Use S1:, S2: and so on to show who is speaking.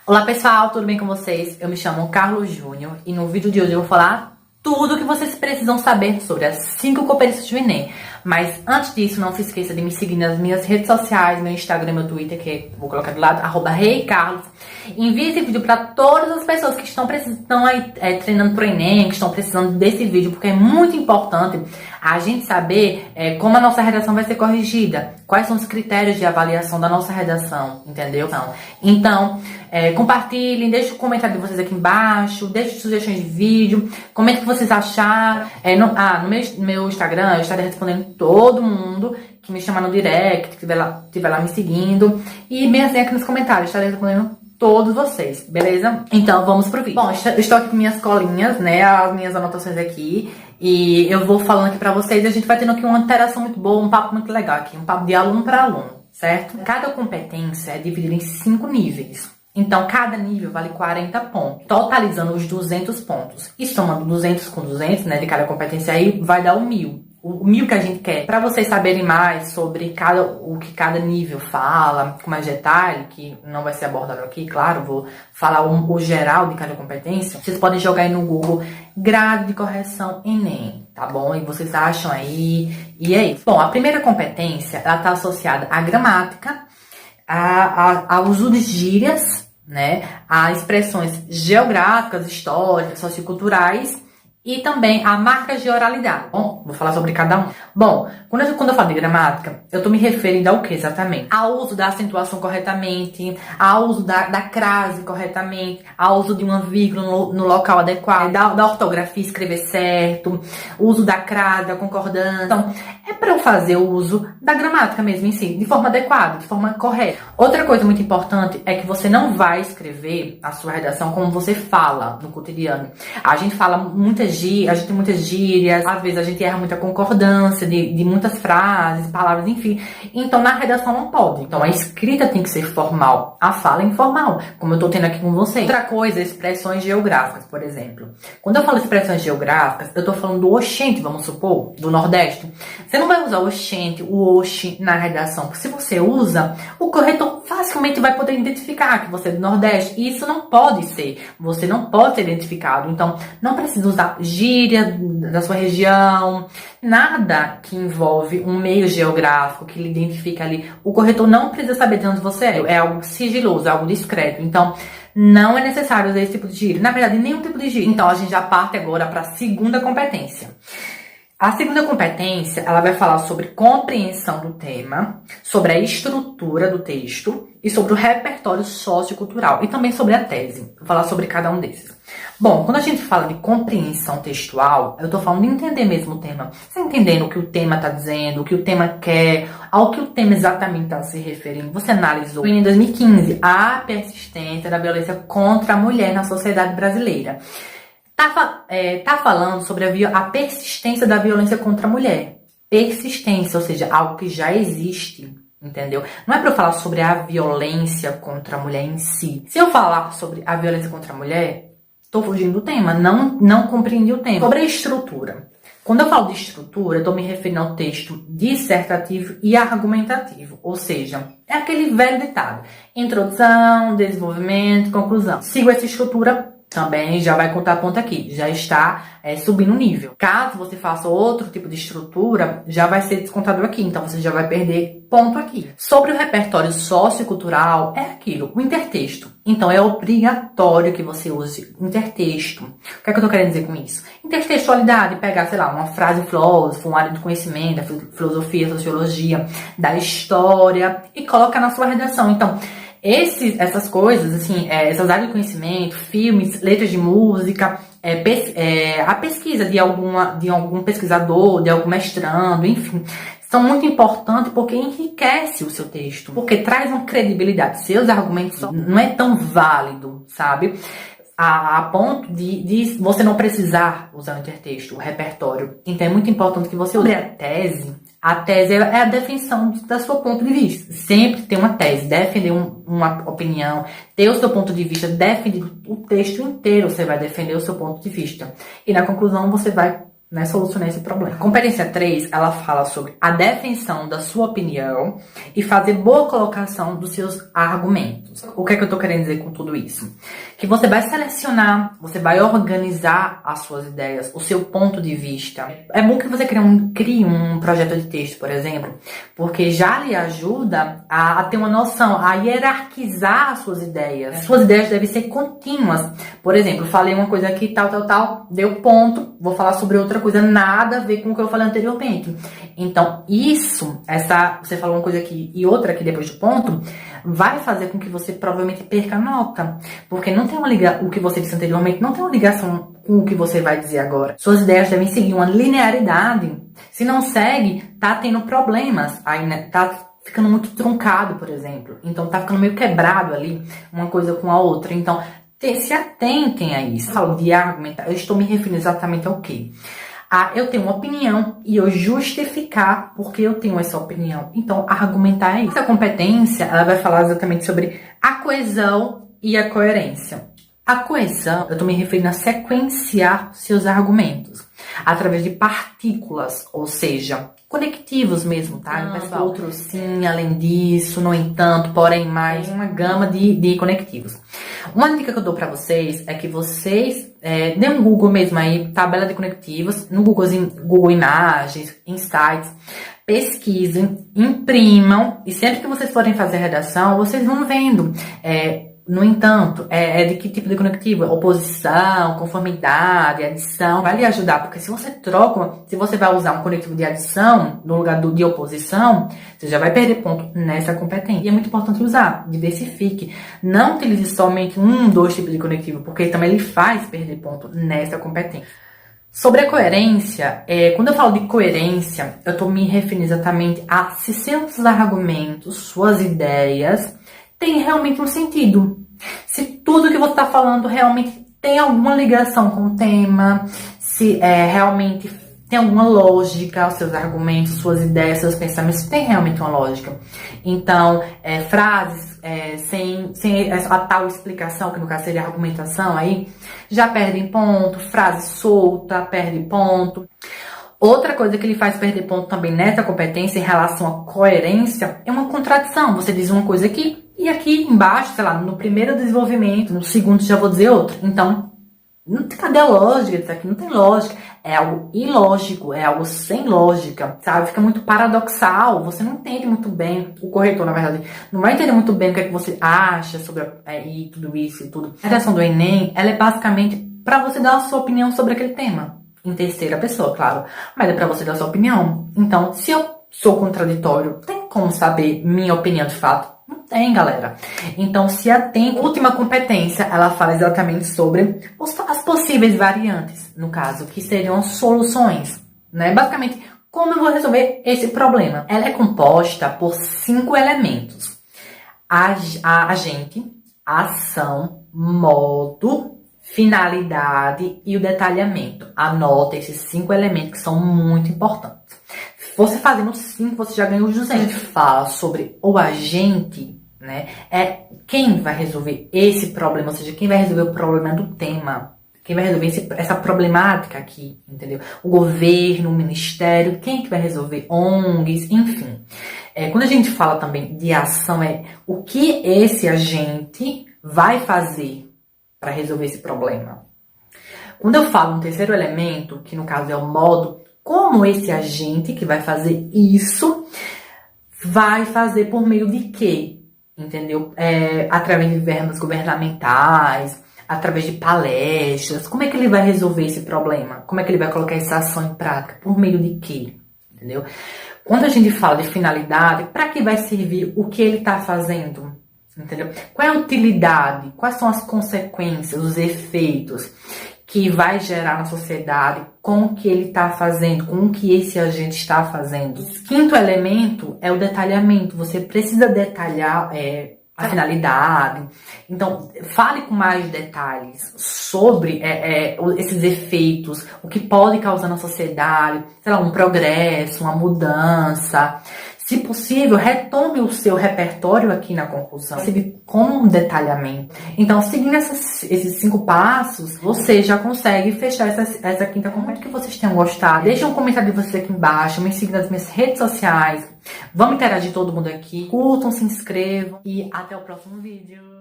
S1: Olá pessoal, tudo bem com vocês? Eu me chamo Carlos Júnior e no vídeo de hoje eu vou falar tudo o que vocês precisam saber sobre as 5 competências do Enem. Mas antes disso, não se esqueça de me seguir nas minhas redes sociais, meu Instagram e meu Twitter, que vou colocar do lado, @reicarlos. Envie esse vídeo para todas as pessoas que estão treinando pro Enem, que estão precisando desse vídeo, porque é muito importante a gente saber como a nossa redação vai ser corrigida, quais são os critérios de avaliação da nossa redação, entendeu? Então, compartilhem, deixem o comentário de vocês aqui embaixo, deixem sugestões de vídeo, comentem o que vocês acharam. No meu Instagram, eu estarei respondendo todo mundo que me chamar no direct, que estiver lá me seguindo. E bem assim aqui nos comentários, estarei respondendo todos vocês, beleza? Então, vamos pro vídeo. Bom, estou aqui com minhas colinhas, né, as minhas anotações aqui. E eu vou falando aqui pra vocês e a gente vai tendo aqui uma interação muito boa, um papo muito legal aqui. Um papo de aluno para aluno, certo? Cada competência é dividida em 5 níveis. Então, cada nível vale 40 pontos, totalizando os 200 pontos. E somando 200 com 200, né, de cada competência aí, vai dar o 1000. O 1000 que a gente quer. Para vocês saberem mais sobre o que cada nível fala, com mais detalhe, que não vai ser abordado aqui, claro, vou falar o geral de cada competência. Vocês podem jogar aí no Google grade de correção Enem, tá bom? E vocês acham aí, e é isso. Bom, a primeira competência, ela tá associada à gramática, ao uso de gírias, né, a expressões geográficas, históricas, socioculturais e também a marcas de oralidade. Bom, vou falar sobre cada um. Bom, quando eu falo de gramática, eu tô me referindo ao que exatamente? Ao uso da acentuação corretamente, ao uso da crase corretamente, ao uso de uma vírgula no local adequado, da ortografia, escrever certo, o uso da crase, da concordância. Então, é para eu fazer o uso da gramática mesmo em si, de forma adequada, de forma correta. Outra coisa muito importante é que você não vai escrever a sua redação como você fala no cotidiano. A gente fala muitas gírias, a gente tem muitas gírias, às vezes a gente erra muita concordância de muitas frases, palavras, enfim. Então, na redação não pode. Então, a escrita tem que ser formal, a fala é informal, como eu tô tendo aqui com vocês. Outra coisa, expressões geográficas, por exemplo. Quando eu falo expressões geográficas, eu tô falando do oxente, vamos supor, do Nordeste. Você não vai usar o oxente, o oxe na redação, porque se você usa, o corretor facilmente vai poder identificar que você é do Nordeste. E isso não pode ser. Você não pode ser identificado. Então, não precisa usar gíria da sua região, nada que envolve um meio geográfico que lhe identifica ali. O corretor não precisa saber de onde você é. É algo sigiloso, é algo discreto. Então, não é necessário usar esse tipo de gíria. Na verdade, nenhum tipo de gíria. Então, a gente já parte agora para a segunda competência. A segunda competência, ela vai falar sobre compreensão do tema, sobre a estrutura do texto e sobre o repertório sociocultural e também sobre a tese. Vou falar sobre cada um desses. Bom, quando a gente fala de compreensão textual, eu tô falando de entender mesmo o tema. Você entendendo o que o tema tá dizendo, o que o tema quer, ao que o tema exatamente tá se referindo. Você analisou em 2015 a persistência da violência contra a mulher na sociedade brasileira. Tá falando sobre a persistência da violência contra a mulher. Persistência, ou seja, algo que já existe, entendeu? Não é pra eu falar sobre a violência contra a mulher em si. Se eu falar sobre a violência contra a mulher, tô fugindo do tema, não compreendi o tema. Sobre a estrutura. Quando eu falo de estrutura, eu tô me referindo ao texto dissertativo e argumentativo. Ou seja, é aquele velho ditado. Introdução, desenvolvimento, conclusão. Sigo essa estrutura, também já vai contar ponto aqui, já está subindo o nível. Caso você faça outro tipo de estrutura, já vai ser descontado aqui, então você já vai perder ponto aqui. Sobre o repertório sociocultural, é aquilo, o intertexto. Então é obrigatório que você use intertexto. O que é que eu tô querendo dizer com isso? Intertextualidade, pegar, sei lá, uma frase filósofo, uma área de conhecimento, da filosofia, sociologia, da história, e colocar na sua redação. Então, essas coisas, assim, essas áreas de conhecimento, filmes, letras de música, a pesquisa de algum pesquisador, de algum mestrando, enfim, são muito importantes porque enriquece o seu texto, porque traz uma credibilidade. Seus argumentos não é tão válido, sabe? A ponto de você não precisar usar o intertexto, o repertório. Então é muito importante que você use a tese é a definição da sua ponto de vista. Sempre tem uma tese, defender uma opinião, ter o seu ponto de vista, defender o texto inteiro, você vai defender o seu ponto de vista. E na conclusão você vai né, solucionar esse problema. A competência 3, ela fala sobre a defensão da sua opinião e fazer boa colocação dos seus argumentos. O que é que eu tô querendo dizer com tudo isso? Que você vai selecionar, você vai organizar as suas ideias, o seu ponto de vista. É bom que você crie um projeto de texto, por exemplo, porque já lhe ajuda a ter uma noção, a hierarquizar as suas ideias. Suas ideias devem ser contínuas. Por exemplo, falei uma coisa aqui, tal, deu ponto, vou falar sobre outra coisa, nada a ver com o que eu falei anteriormente. Então, você falou uma coisa aqui e outra aqui depois do ponto, vai fazer com que você provavelmente perca a nota. Porque não tem o que você disse anteriormente não tem uma ligação com o que você vai dizer agora. Suas ideias devem seguir uma linearidade. Se não segue, tá tendo problemas. Aí, né, tá ficando muito truncado, por exemplo. Então, tá ficando meio quebrado ali, uma coisa com a outra. Então, se atentem a isso. Eu falo de argumentar, eu estou me referindo exatamente ao quê? Eu tenho uma opinião e eu justificar porque eu tenho essa opinião. Então, argumentar é isso. Essa competência, ela vai falar exatamente sobre a coesão e a coerência. A coesão, eu estou me referindo a sequenciar seus argumentos através de partículas, ou seja, conectivos mesmo, tá? Outro sim, além disso, no entanto, porém mais, uma gama de conectivos. Uma dica que eu dou pra vocês é que vocês dêem um Google mesmo aí, tabela de conectivos, no Google Imagens, Insights, pesquisem, imprimam, e sempre que vocês forem fazer redação, vocês vão vendo, no entanto, de que tipo de conectivo? Oposição, conformidade, adição. Vai lhe ajudar, porque se você vai usar um conectivo de adição no lugar de oposição, você já vai perder ponto nessa competência. E é muito importante usar, diversifique. Não utilize somente dois tipos de conectivo, porque também ele faz perder ponto nessa competência. Sobre a coerência, quando eu falo de coerência, eu estou me referindo exatamente a se seus argumentos, suas ideias, tem realmente um sentido. Se tudo que você está falando realmente tem alguma ligação com o tema, se realmente tem alguma lógica, os seus argumentos, suas ideias, seus pensamentos, tem realmente uma lógica. Então, frases sem a tal explicação, que no caso seria argumentação, aí já perdem ponto, frase solta, perde ponto. Outra coisa que ele faz perder ponto também nessa competência em relação à coerência é uma contradição. Você diz uma coisa aqui e aqui embaixo, sei lá, no primeiro desenvolvimento, no segundo já vou dizer outra. Então, cadê a lógica disso aqui? Não tem lógica. É algo ilógico, é algo sem lógica, sabe? Fica muito paradoxal, você não entende muito bem, o corretor, na verdade, não vai entender muito bem o que é que você acha sobre e tudo isso e tudo. A redação do Enem, ela é basicamente para você dar a sua opinião sobre aquele tema. Em terceira pessoa, claro. Mas é pra você dar a sua opinião. Então, se eu sou contraditório, tem como saber minha opinião de fato? Não tem, galera. Então, se atente. Última competência, ela fala exatamente sobre as possíveis variantes, no caso, que seriam soluções, né? Basicamente, como eu vou resolver esse problema? Ela é composta por 5 elementos. Agente, ação, modo, finalidade e o detalhamento. Anota esses 5 elementos que são muito importantes. Você fazendo 5, você já ganhou os 200. A gente fala sobre o agente, né? É quem vai resolver esse problema, ou seja, quem vai resolver o problema do tema. Quem vai resolver essa problemática aqui, entendeu? O governo, o ministério, quem que vai resolver? ONGs, enfim. Quando a gente fala também de ação, o que esse agente vai fazer para resolver esse problema. Quando eu falo um terceiro elemento, que no caso é o modo, como esse agente que vai fazer isso, vai fazer por meio de quê? Entendeu? Através de verbas governamentais, através de palestras. Como é que ele vai resolver esse problema? Como é que ele vai colocar essa ação em prática? Por meio de quê? Entendeu? Quando a gente fala de finalidade, para que vai servir o que ele está fazendo? Entendeu? Qual é a utilidade? Quais são as consequências, os efeitos que vai gerar na sociedade com o que ele está fazendo, com o que esse agente está fazendo? O quinto elemento é o detalhamento. Você precisa detalhar a finalidade. Então, fale com mais detalhes sobre esses efeitos, o que pode causar na sociedade, sei lá, um progresso, uma mudança. Se possível, retome o seu repertório aqui na conclusão, com um detalhamento. Então, seguindo esses 5 passos, você já consegue fechar essa quinta componente. Muito que vocês tenham gostado. Deixem um comentário de vocês aqui embaixo, me sigam nas minhas redes sociais. Vamos interagir todo mundo aqui. Curtam, se inscrevam e até o próximo vídeo.